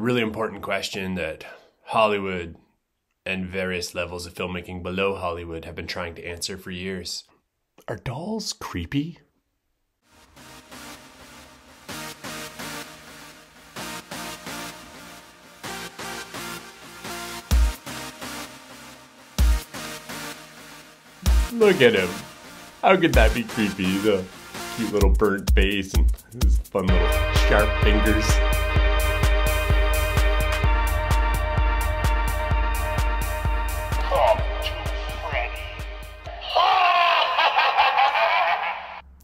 really important question that Hollywood and various levels of filmmaking below Hollywood have been trying to answer for years. Are dolls creepy? Look at him. How could that be creepy? The cute little burnt face and his fun little sharp fingers.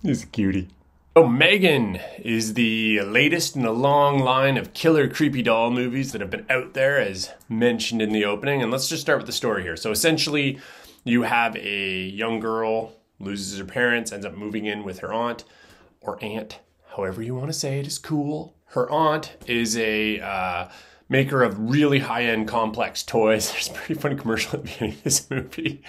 He's a cutie. So M3GAN is the latest in a long line of killer creepy doll movies that have been out there, as mentioned in the opening. And let's just start with the story here. So essentially, you have a young girl, loses her parents, ends up moving in with her aunt, or aunt, however you want to say it is cool. Her aunt is a maker of really high-end complex toys. There's a pretty funny commercial at the beginning of this movie.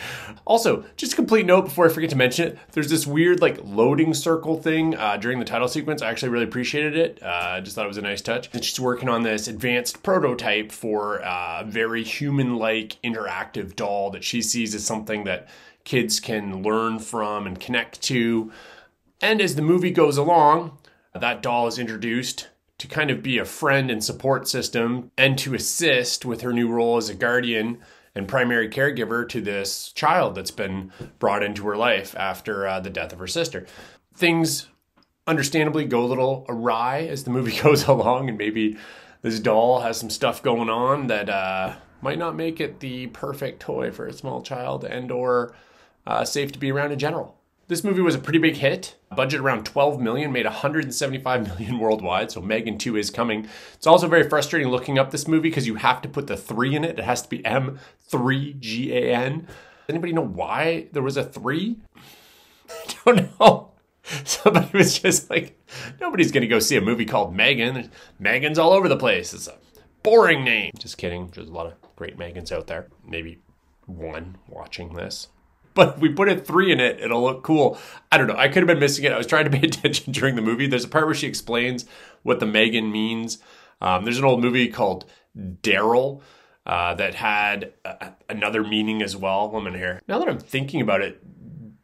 Also, just a complete note before I forget to mention it, there's this weird like loading circle thing during the title sequence. I actually really appreciated it. Just thought it was a nice touch. And she's working on this advanced prototype for a very human-like interactive doll that she sees as something that kids can learn from and connect to. And as the movie goes along, that doll is introduced to kind of be a friend and support system and to assist with her new role as a guardian and primary caregiver to this child that's been brought into her life after the death of her sister. Things understandably go a little awry as the movie goes along, and maybe this doll has some stuff going on that might not make it the perfect toy for a small child and or safe to be around in general. This movie was a pretty big hit. Budget around 12 million, made 175 million worldwide, so M3GAN 2 is coming. It's also very frustrating looking up this movie because you have to put the 3 in it. It has to be M3GAN. Anybody know why there was a 3? I don't know. Somebody was just like, nobody's gonna go see a movie called M3GAN. M3GAN's all over the place. It's a boring name. Just kidding, there's a lot of great M3GANs out there. Maybe one watching this. But if we put a 3 in it, it'll look cool. I don't know. I could have been missing it. I was trying to pay attention during the movie. There's a part where she explains what the M3GAN means. There's an old movie called Daryl that had another meaning as well. One minute here. Now that I'm thinking about it,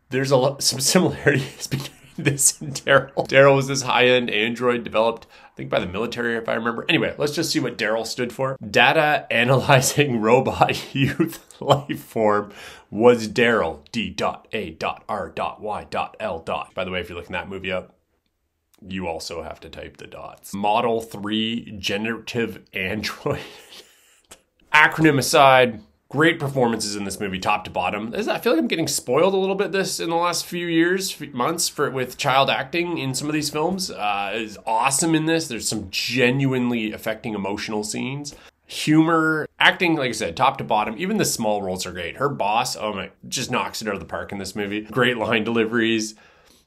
there's some similarities between this and Daryl. Daryl was this high-end android developed, I think, by the military, if I remember. Anyway, let's just see what Daryl stood for. Data Analyzing Robot Youth Life Form was Daryl, D.A.R.Y.L. By the way, if you're looking that movie up, you also have to type the dots. Model 3 Generative Android. Acronym aside, great performances in this movie, top to bottom. I feel like I'm getting spoiled a little bit in the last few months with child acting in some of these films. Is awesome in this. There's some genuinely affecting emotional scenes. Humor, acting, like I said, top to bottom. Even the small roles are great. Her boss, oh my, just knocks it out of the park in this movie. Great line deliveries.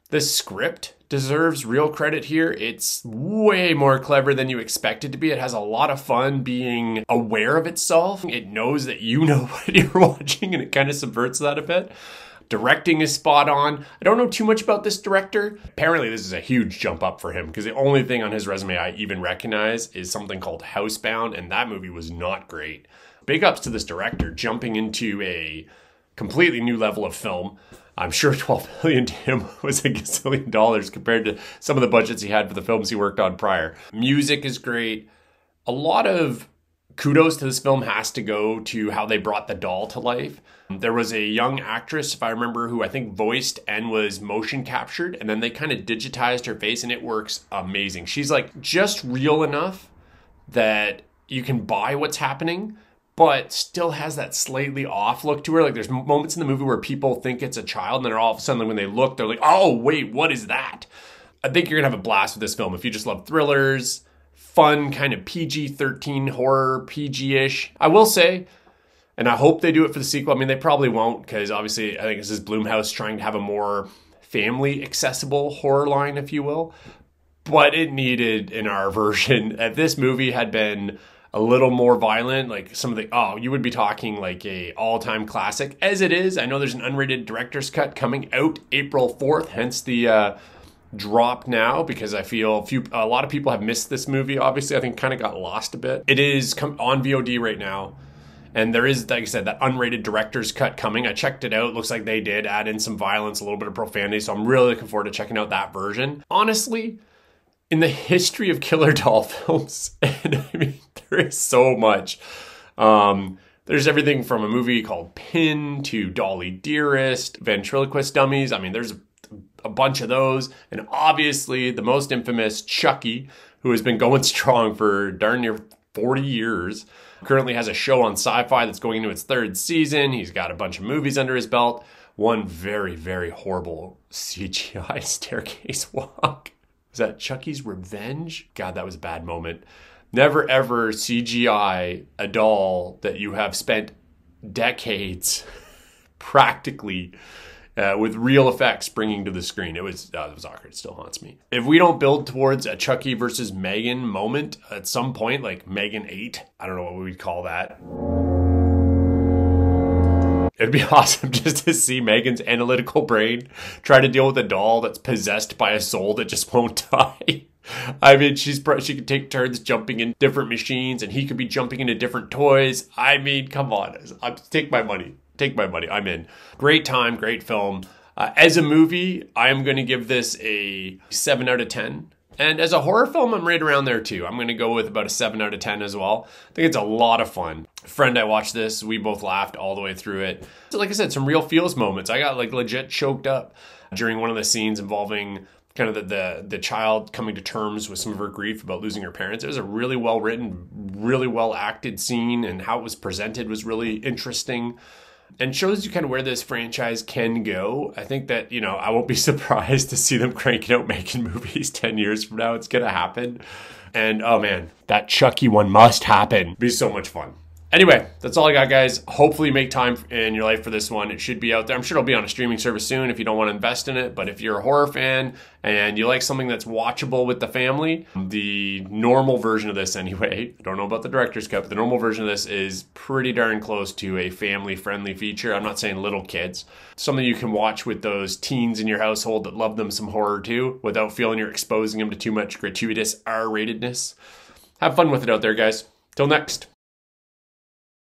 The script deserves real credit here. It's way more clever than you expect it to be. It has a lot of fun being aware of itself. It knows that you know what you're watching, and it kind of subverts that a bit. Directing is spot on. I don't know too much about this director. Apparently this is a huge jump up for him because the only thing on his resume I even recognize is something called Housebound, and that movie was not great. Big ups to this director jumping into a completely new level of film. I'm sure 12 million to him was a gazillion dollars compared to some of the budgets he had for the films he worked on prior. Music is great. A lot of kudos to this film has to go to how they brought the doll to life. There was a young actress, if I remember, who I think voiced and was motion captured, and then they kind of digitized her face, and it works amazing. She's like just real enough that you can buy what's happening, but still has that slightly off look to her. Like there's moments in the movie where people think it's a child, and then all of a sudden when they look, they're like, oh, wait, what is that? I think you're gonna have a blast with this film. If you just love thrillers, fun, kind of PG-13 horror, PG-ish. I will say, and I hope they do it for the sequel. I mean, they probably won't, because obviously I think this is Blumhouse trying to have a more family accessible horror line, if you will. But it needed in our version. If this movie had been a little more violent, like some of the, you would be talking like a all-time classic. As it is, I know there's an unrated director's cut coming out April 4th, hence the drop now because I feel a lot of people have missed this movie. Obviously, I think kind of got lost a bit. It is on VOD right now. And there is, like I said, that unrated director's cut coming. I checked it out. Looks like they did add in some violence, a little bit of profanity. So I'm really looking forward to checking out that version. Honestly, in the history of killer doll films, and I mean, there is so much. There's everything from a movie called Pin to Dolly Dearest, Ventriloquist Dummies. I mean, there's a bunch of those. And obviously, the most infamous, Chucky, who has been going strong for darn near 40 years. Currently has a show on Sci-Fi that's going into its 3rd season. He's got a bunch of movies under his belt. One very, very horrible CGI staircase walk. Was that Chucky's Revenge? God, that was a bad moment. Never ever CGI a doll that you have spent decades practically with real effects bringing to the screen. It was awkward. It still haunts me. If we don't build towards a Chucky versus M3GAN moment at some point, like M3GAN 8, I don't know what we would call that. It'd be awesome just to see M3GAN's analytical brain try to deal with a doll that's possessed by a soul that just won't die. I mean, she could take turns jumping in different machines, and he could be jumping into different toys. I mean, come on. Take my money. Take my money. I'm in. Great time, great film. As a movie, I am going to give this a 7 out of 10. And as a horror film, I'm right around there too. I'm going to go with about a 7 out of 10 as well. I think it's a lot of fun. Friend, I watched this. We both laughed all the way through it. So like I said, some real feels moments. I got like legit choked up during one of the scenes involving kind of the child coming to terms with some of her grief about losing her parents. It was a really well written, really well acted scene, and how it was presented was really interesting. And shows you kind of where this franchise can go. I think that, you know, I won't be surprised to see them cranking out making movies 10 years from now. It's going to happen. And oh man, that Chucky one must happen. It'd be so much fun. Anyway, that's all I got, guys. Hopefully make time in your life for this one. It should be out there. I'm sure it'll be on a streaming service soon if you don't want to invest in it. But if you're a horror fan and you like something that's watchable with the family, the normal version of this anyway, I don't know about the director's cut, but the normal version of this is pretty darn close to a family-friendly feature. I'm not saying little kids. Something you can watch with those teens in your household that love them some horror too, without feeling you're exposing them to too much gratuitous R-ratedness. Have fun with it out there, guys. Till next.